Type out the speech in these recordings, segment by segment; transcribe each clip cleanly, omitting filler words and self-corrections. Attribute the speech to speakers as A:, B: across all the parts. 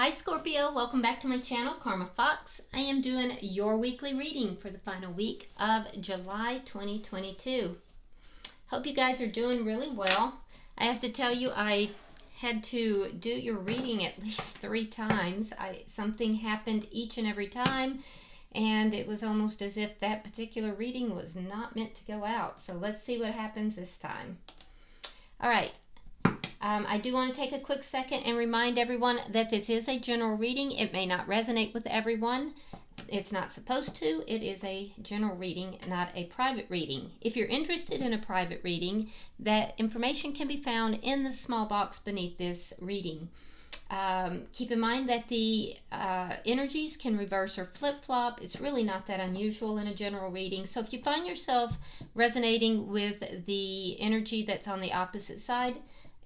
A: Hi Scorpio, welcome back to my channel, Karma Fox. I am doing your weekly reading for the final week of July 2022. Hope you guys are doing really well. I have to tell you, I had to do your reading at least 3 times. Something happened each and every time, and it was almost as if that particular reading was not meant to go out. So let's see what happens this time. All right. I do want to take a quick second and remind everyone that this is a general reading. It may not resonate with everyone. It's not supposed to. It is a general reading, not a private reading. If you're interested in a private reading, that information can be found in the small box beneath this reading. Keep in mind that the energies can reverse or flip-flop. It's really not that unusual in a general reading. So if you find yourself resonating with the energy that's on the opposite side,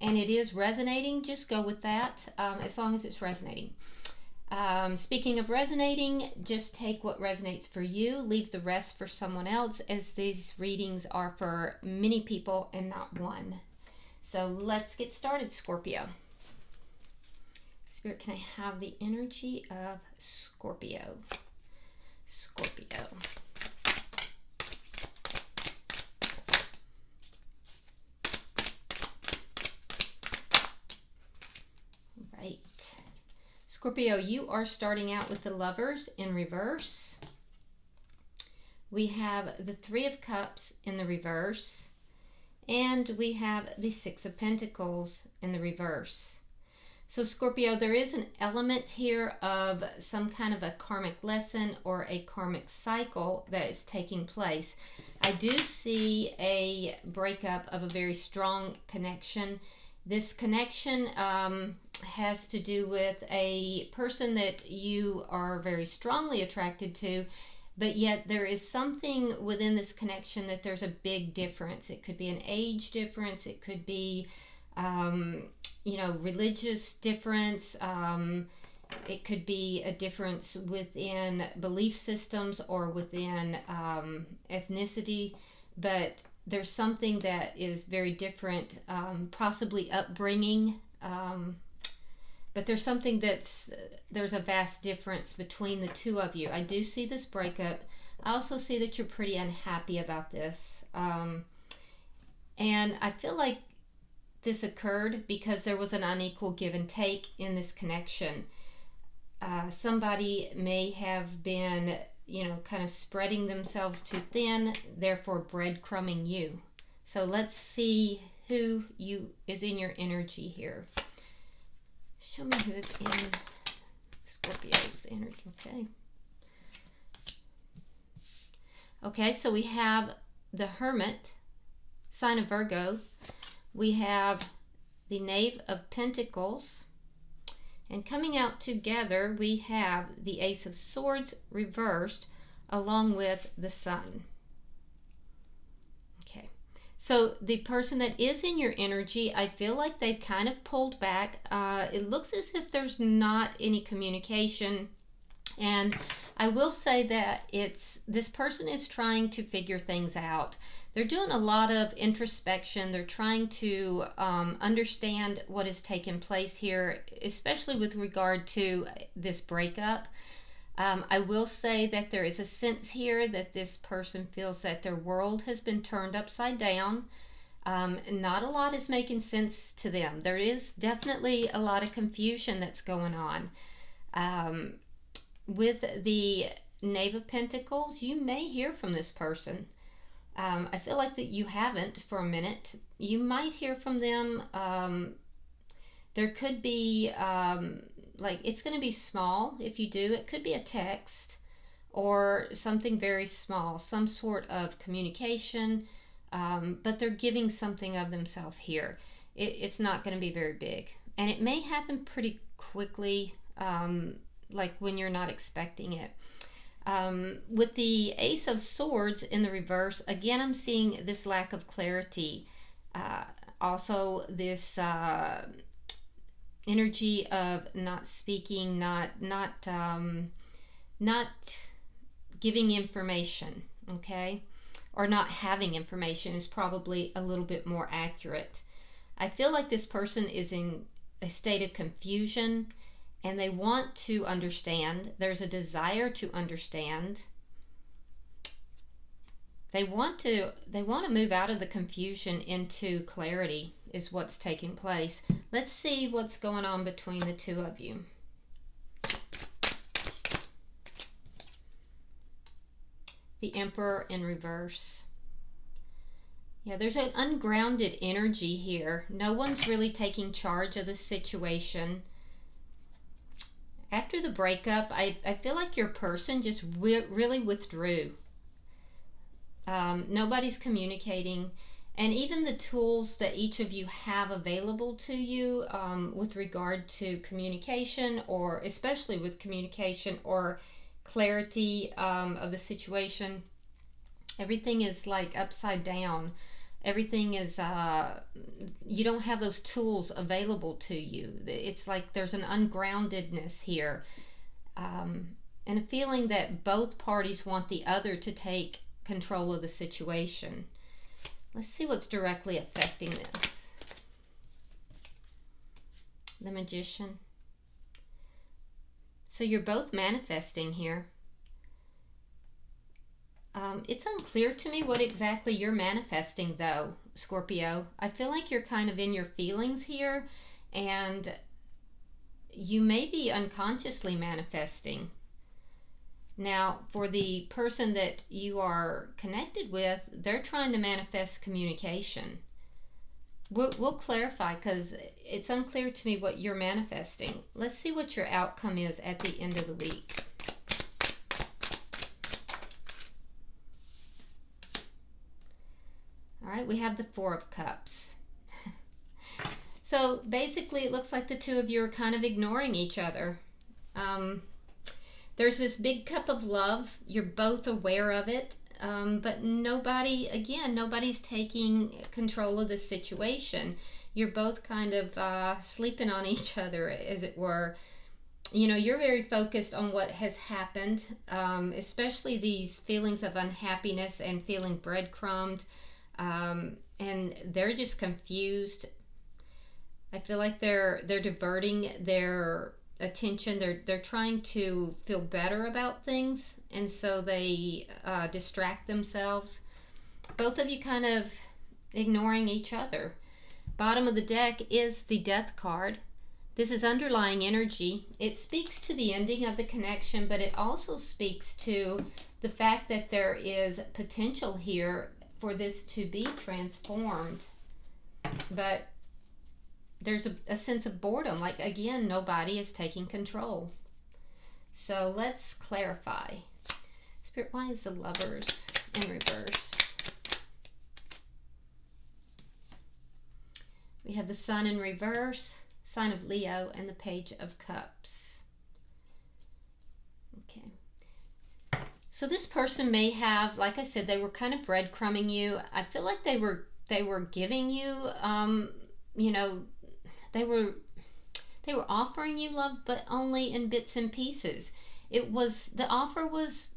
A: and it is resonating, just go with that, as long as it's resonating. Speaking of resonating, just take what resonates for you, leave the rest for someone else, as these readings are for many people and not one. So let's get started, Scorpio. Spirit, can I have the energy of Scorpio? Scorpio. Right. Scorpio, you are starting out with the Lovers in reverse. We have the Three of Cups in the reverse. And we have the Six of Pentacles in the reverse. So Scorpio, there is an element here of some kind of a karmic lesson or a karmic cycle that is taking place. I do see a breakup of a very strong connection. This connection has to do with a person that you are very strongly attracted to, but yet there is something within this connection that there's a big difference. It could be an age difference. It could be religious difference. It could be a difference within belief systems or within ethnicity, but there's something that is very different, possibly upbringing, but there's something there's a vast difference between the two of you. I do see this breakup. I also see that you're pretty unhappy about this, and I feel like this occurred because there was an unequal give and take in this connection. Somebody may have been, kind of spreading themselves too thin, therefore breadcrumbing you. So let's see who is in your energy here. Show me who is in Scorpio's energy. Okay, so we have the Hermit, sign of Virgo. We have the Knave of Pentacles, and coming out together we have the Ace of Swords reversed along with the Sun. Okay, so the person that is in your energy, I feel like they've kind of pulled back. It looks as if there's not any communication, and I will say that this person is trying to figure things out. They're doing a lot of introspection. They're trying to understand what has taken place here, especially with regard to this breakup. I will say that there is a sense here that this person feels that their world has been turned upside down. Not a lot is making sense to them. There is definitely a lot of confusion that's going on. With the Knave of Pentacles, you may hear from this person. I feel like that you haven't for a minute. You might hear from them. There could be, it's going to be small if you do. It could be a text or something very small, some sort of communication, but they're giving something of themselves here. It's not going to be very big. And it may happen pretty quickly, like when you're not expecting it. With the Ace of Swords in the reverse, again, I'm seeing this lack of clarity. Also, this energy of not speaking, not giving information, okay? Or not having information is probably a little bit more accurate. I feel like this person is in a state of confusion and they want to understand. There's a desire to understand. They want to move out of the confusion into clarity is what's taking place. Let's see what's going on between the two of you. The Emperor in reverse. Yeah, there's an ungrounded energy here. No one's really taking charge of the situation. After the breakup, I feel like your person just really withdrew. Nobody's communicating, and even the tools that each of you have available to you with regard to communication, or especially with communication or clarity of the situation, everything is like upside down. Everything is you don't have those tools available to you. It's like there's an ungroundedness here, and a feeling that both parties want the other to take control of the situation. Let's see what's directly affecting this. The Magician. So you're both manifesting here. It's unclear to me what exactly you're manifesting, though, Scorpio. I feel like you're kind of in your feelings here, and you may be unconsciously manifesting. Now, for the person that you are connected with, they're trying to manifest communication. We'll clarify, because it's unclear to me what you're manifesting. Let's see what your outcome is at the end of the week. All right, we have the Four of Cups. So basically, it looks like the two of you are kind of ignoring each other. There's this big cup of love. You're both aware of it, but nobody's taking control of the situation. You're both kind of sleeping on each other, as it were. You know, you're very focused on what has happened, especially these feelings of unhappiness and feeling breadcrumbed, and they're just confused. I feel like they're diverting their attention. They're trying to feel better about things, and so they distract themselves. Both of you kind of ignoring each other. Bottom of the deck is the Death card. This is underlying energy. It speaks to the ending of the connection, but it also speaks to the fact that there is potential here for this to be transformed. But there's a sense of boredom. Like, again, nobody is taking control. So let's clarify. Spirit, why is the Lovers in reverse? We have the Sun in reverse, sign of Leo, and the Page of Cups. Okay. So this person may have, like I said, they were kind of breadcrumbing you. I feel like they were giving you, you know, they were offering you love, but only in bits and pieces. The offer was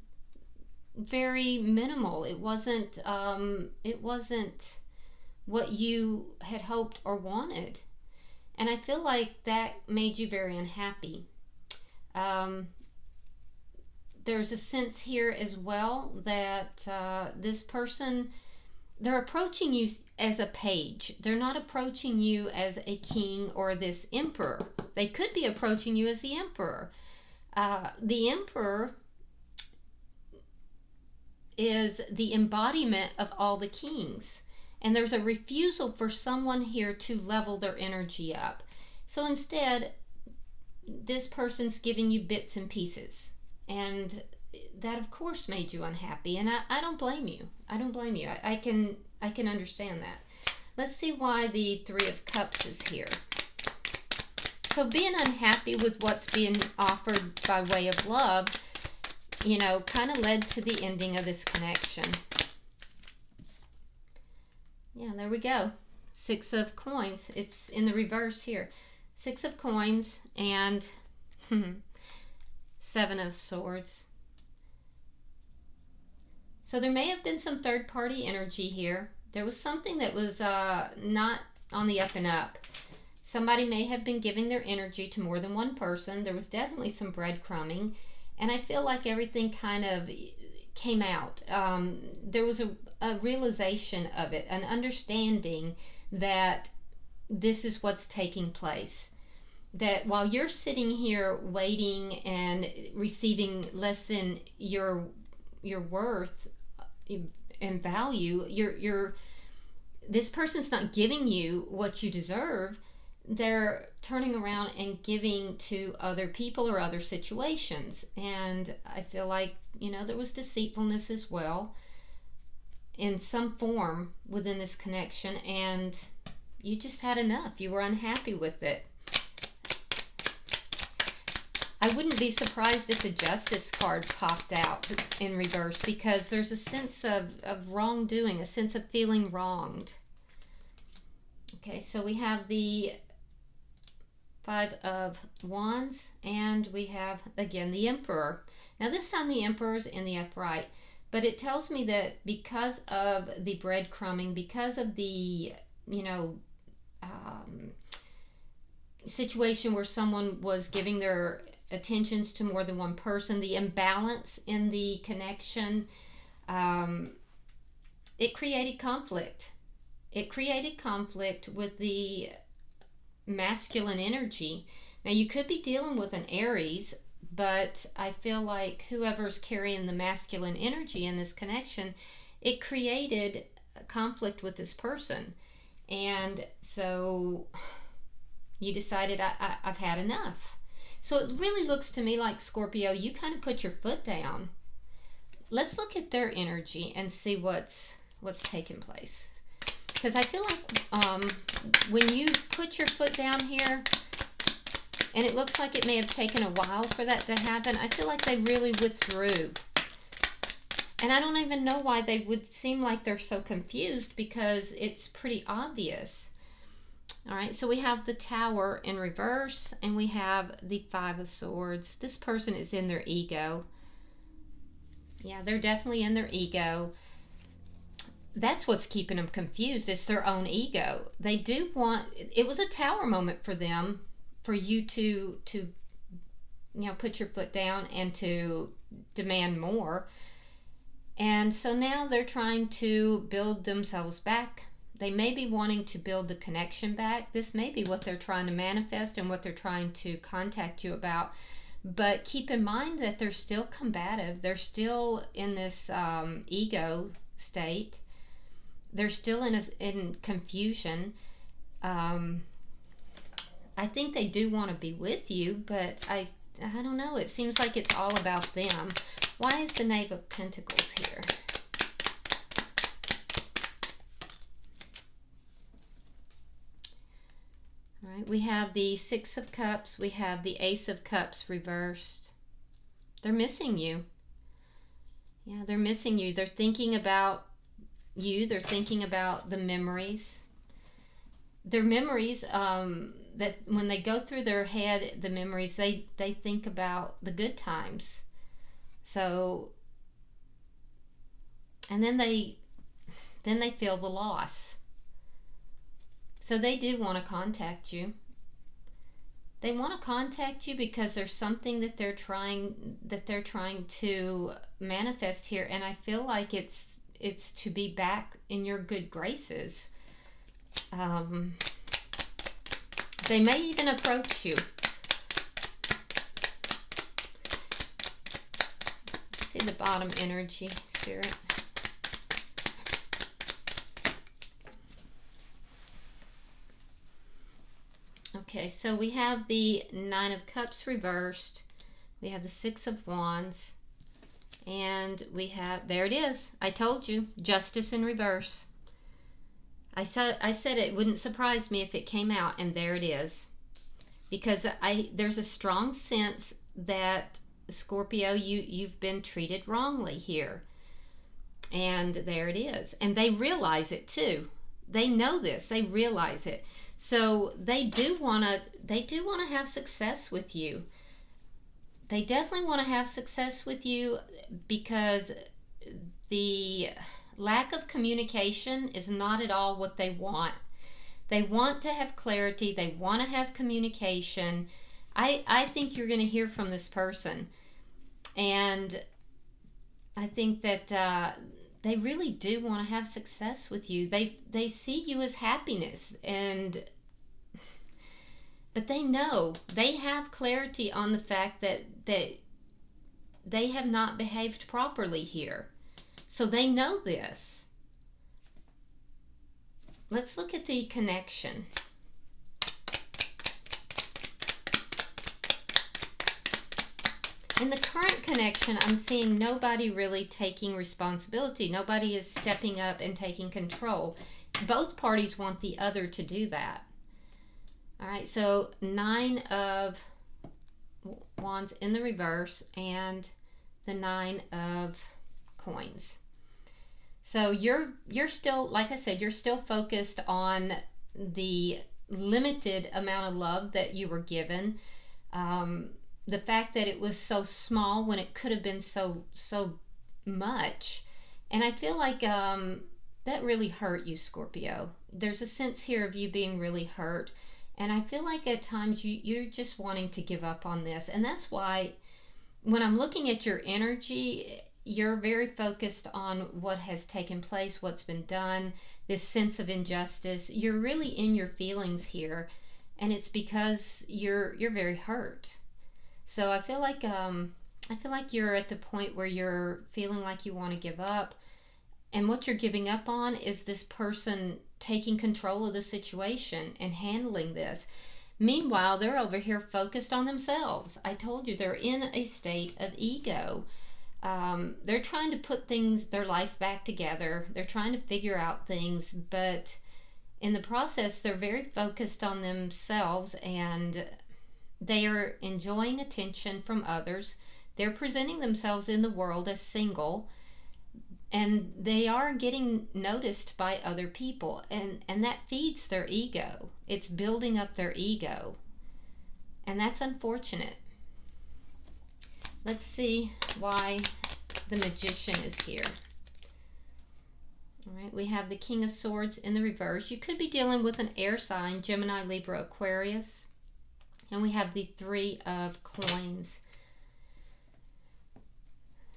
A: very minimal. It wasn't what you had hoped or wanted. And I feel like that made you very unhappy. There's a sense here as well that this person, they're approaching you as a page. They're not approaching you as a king or this emperor. They could be approaching you as the emperor. The emperor is the embodiment of all the kings. And there's a refusal for someone here to level their energy up. So instead, this person's giving you bits and pieces. And that, of course, made you unhappy. And I don't blame you. I don't blame you. I can understand that. Let's see why the Three of Cups is here. So being unhappy with what's being offered by way of love, you know, kind of led to the ending of this connection. Yeah, there we go. Six of Coins. It's in the reverse here. Six of Coins and Seven of Swords. So there may have been some third-party energy here. There was something that was not on the up and up. Somebody may have been giving their energy to more than one person. There was definitely some breadcrumbing, and I feel like everything kind of came out. There was a realization of it, an understanding that this is what's taking place. That while you're sitting here waiting and receiving less than your worth and value, this person's not giving you what you deserve. They're turning around and giving to other people or other situations. And I feel like, there was deceitfulness as well in some form within this connection, and you just had enough. You were unhappy with it. I wouldn't be surprised if the Justice card popped out in reverse, because there's a sense of wrongdoing, a sense of feeling wronged. Okay, so we have the Five of Wands, and we have, again, the Emperor. Now this time the Emperor's in the upright, but it tells me that because of the breadcrumbing, because of the, situation where someone was giving their attentions to more than one person, the imbalance in the connection, it created conflict. It created conflict with the masculine energy. Now you could be dealing with an Aries, but I feel like whoever's carrying the masculine energy in this connection, it created a conflict with this person. And so you decided, I've had enough. So it really looks to me like, Scorpio, you kind of put your foot down. Let's look at their energy and see what's taking place. Because I feel like when you put your foot down here, and it looks like it may have taken a while for that to happen, I feel like they really withdrew. And I don't even know why they would seem like they're so confused, because it's pretty obvious. All right, so we have the Tower in reverse, and we have the Five of Swords. This person is in their ego. Yeah, they're definitely in their ego. That's what's keeping them confused. It's their own ego. They do want, it was a Tower moment for them, for you to put your foot down and to demand more. And so now they're trying to build themselves back. They may be wanting to build the connection back. This may be what they're trying to manifest and what they're trying to contact you about. But keep in mind that they're still combative. They're still in this ego state. They're still in confusion. I think they do want to be with you, but I don't know. It seems like it's all about them. Why is the Knave of Pentacles here? All right, we have the Six of Cups. We have the Ace of Cups reversed. They're missing you. Yeah, they're missing you. They're thinking about you. They're thinking about the memories. Their memories, that when they go through their head, the memories, they think about the good times. So, and then they feel the loss. So they do want to contact you. They want to contact you because there's something that they're trying to manifest here, and I feel like it's to be back in your good graces. They may even approach you. See the bottom energy, Spirit. Okay, so we have the Nine of Cups reversed. We have the Six of Wands. And we have, there it is. I told you, Justice in reverse. I said it wouldn't surprise me if it came out, and there it is. Because there's a strong sense that, Scorpio, you've been treated wrongly here. And there it is. And they realize it too. They know this. They realize it. So they do want to have success with you. They definitely want to have success with you, because the lack of communication is not at all what they want. They want to have clarity. They want to have communication. I think you're going to hear from this person. And I think that they really do want to have success with you. They see you as happiness, but they know, they have clarity on the fact that they have not behaved properly here. So they know this. Let's look at the connection. In the current connection, I'm seeing nobody really taking responsibility. Nobody is stepping up and taking control. Both parties want the other to do that. All right, so 9 of Wands in the reverse and the 9 of Coins. So you're still, like I said, you're still focused on the limited amount of love that you were given. The fact that it was so small when it could have been so much. And I feel like that really hurt you, Scorpio. There's a sense here of you being really hurt. And I feel like at times you're just wanting to give up on this. And that's why when I'm looking at your energy, you're very focused on what has taken place, what's been done, this sense of injustice. You're really in your feelings here. And it's because you're very hurt. So I feel like you're at the point where you're feeling like you want to give up, and what you're giving up on is this person taking control of the situation and handling this. Meanwhile, they're over here focused on themselves. I told you, they're in a state of ego. They're trying to put their life back together. They're trying to figure out things, but in the process, they're very focused on themselves, and they are enjoying attention from others. They're presenting themselves in the world as single, and they are getting noticed by other people, and that feeds their ego. It's building up their ego, and that's unfortunate. Let's see why the Magician is here. All right, we have the King of Swords in the reverse. You could be dealing with an air sign, Gemini, Libra, Aquarius. And we have the 3 of Coins.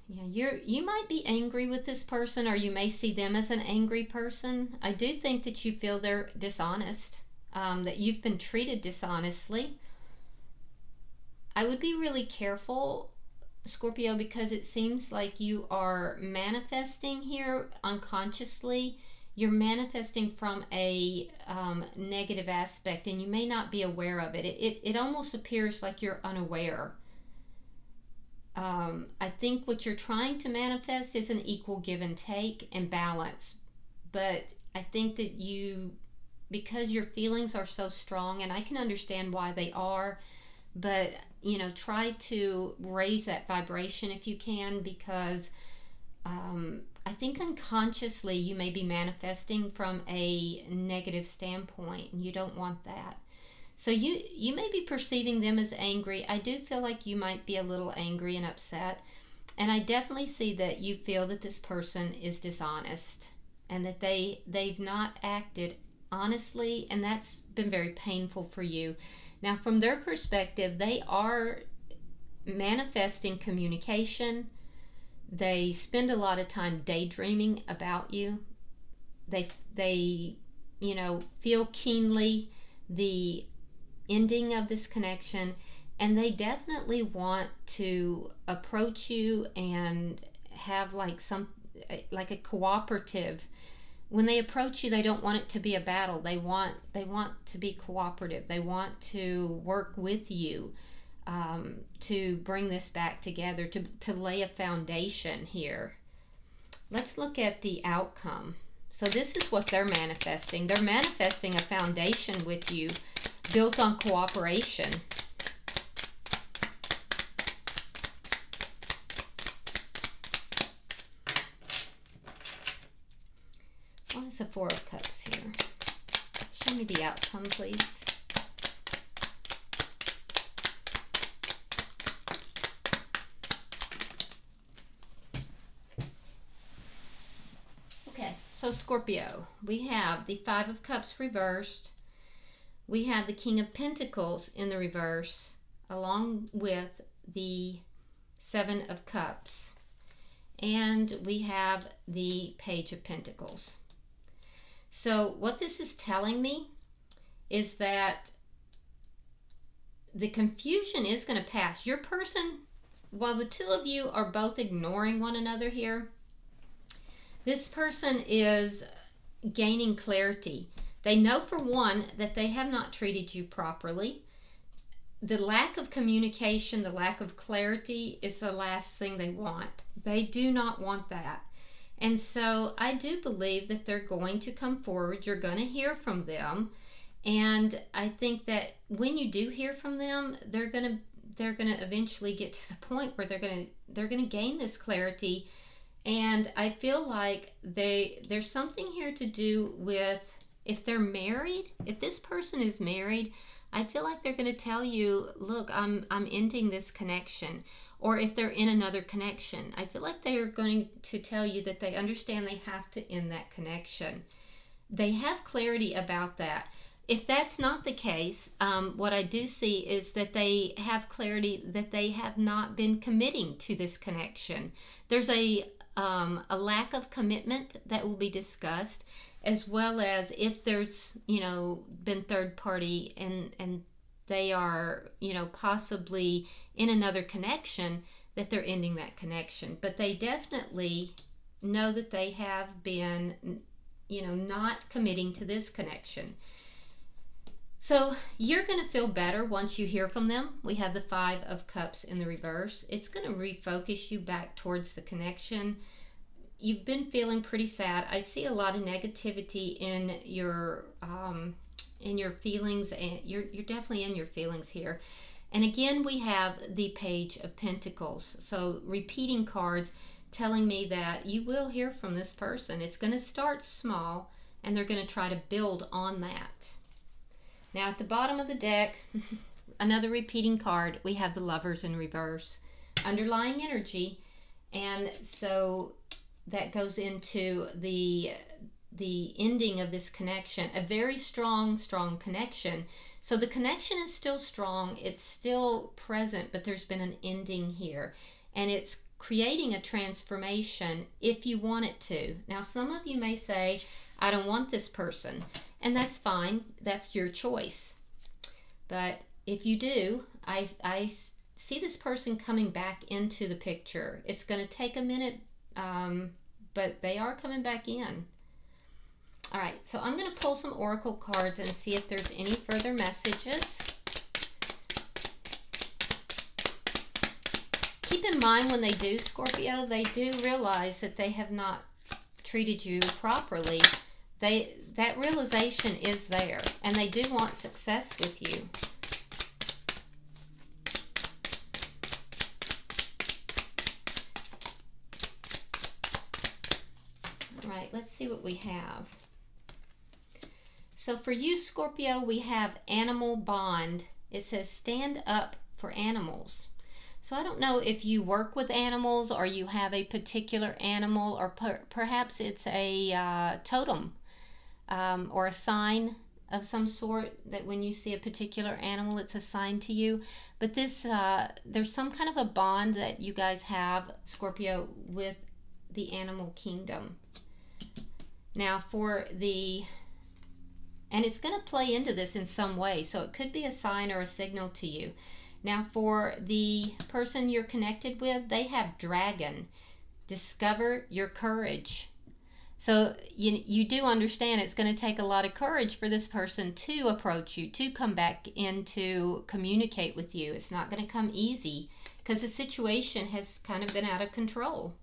A: Yeah, you might be angry with this person, or you may see them as an angry person. I do think that you feel they're dishonest, that you've been treated dishonestly. I would be really careful, Scorpio, because it seems like you are manifesting here unconsciously. You're manifesting from a negative aspect, and you may not be aware of it. It almost appears like you're unaware. I think what you're trying to manifest is an equal give and take and balance. But I think that because your feelings are so strong, and I can understand why they are, but try to raise that vibration if you can, because I think unconsciously you may be manifesting from a negative standpoint, and you don't want that. So you may be perceiving them as angry. I do feel like you might be a little angry and upset, and I definitely see that you feel that this person is dishonest, and that they've not acted honestly, and that's been very painful for you. Now, from their perspective, they are manifesting communication. They spend a lot of time daydreaming about you. They feel keenly the ending of this connection, and they definitely want to approach you and have like a cooperative. When they approach you, they don't want it to be a battle. They want to be cooperative. They want to work with you to bring this back together, to lay a foundation here. Let's look at the outcome. So this is what they're manifesting. They're manifesting a foundation with you built on cooperation. Why is the 4 of Cups here? Show me the outcome, please. Okay, so Scorpio, we have the 5 of Cups reversed, we have the King of Pentacles in the reverse, along with the Seven of Cups. And we have the Page of Pentacles. So what this is telling me is that the confusion is going to pass. Your person, while the two of you are both ignoring one another here, this person is gaining clarity. They know, for one, that they have not treated you properly. The lack of communication, the lack of clarity is the last thing they want. They do not want that. And so I do believe that they're going to come forward. You're going to hear from them. And I think that when you do hear from them, they're going to eventually get to the point where they're going to gain this clarity. And I feel like there's something here to do with, if they're married, if this person is married, I feel like they're going to tell you, look, I'm ending this connection. Or if they're in another connection, I feel like they are going to tell you that they understand they have to end that connection. They have clarity about that. If that's not the case, what I do see is that they have clarity that they have not been committing to this connection. There's a lack of commitment that will be discussed, as well as if there's, been third party and they are, possibly in another connection, that they're ending that connection. But they definitely know that they have been, not committing to this connection. So you're going to feel better once you hear from them. We have the Five of Cups in the reverse. It's going to refocus you back towards the connection. You've been feeling pretty sad. I see a lot of negativity in your feelings, and you're definitely in your feelings here. And again, we have the Page of Pentacles. So repeating cards telling me that you will hear from this person. It's going to start small, and they're going to try to build on that. Now at the bottom of the deck, another repeating card, we have the Lovers in reverse. Underlying energy, and so that goes into the ending of this connection. A very strong connection. So the connection is still strong, it's still present, but there's been an ending here. And it's creating a transformation if you want it to. Now some of you may say, I don't want this person. And that's fine. That's your choice. But if you do, I see this person coming back into the picture. It's going to take a minute, but they are coming back in. All right, so I'm going to pull some oracle cards and see if there's any further messages. Keep in mind, when they do, Scorpio, they do realize that they have not treated you properly. That realization is there, and they do want success with you. All right, let's see what we have. So for you, Scorpio, we have Animal Bond. It says stand up for animals. So I don't know if you work with animals or you have a particular animal, or perhaps it's a totem. Or a sign of some sort, that when you see a particular animal, it's a sign to you. But this, there's some kind of a bond that you guys have, Scorpio, with the animal kingdom. Now and it's going to play into this in some way, so it could be a sign or a signal to you. Now for the person you're connected with, they have Dragon. Discover your courage. So you do understand it's going to take a lot of courage for this person to approach you, to come back in to communicate with you. It's not going to come easy because the situation has kind of been out of control.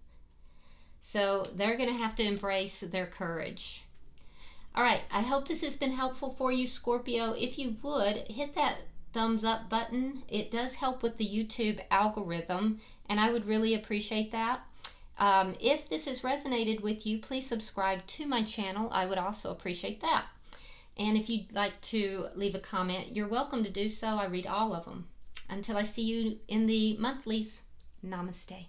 A: So they're going to have to embrace their courage. All right, I hope this has been helpful for you, Scorpio. If you would, hit that thumbs up button. It does help with the YouTube algorithm, and I would really appreciate that. If this has resonated with you, please subscribe to my channel. I would also appreciate that. And if you'd like to leave a comment, you're welcome to do so. I read all of them. Until I see you in the monthlies, namaste.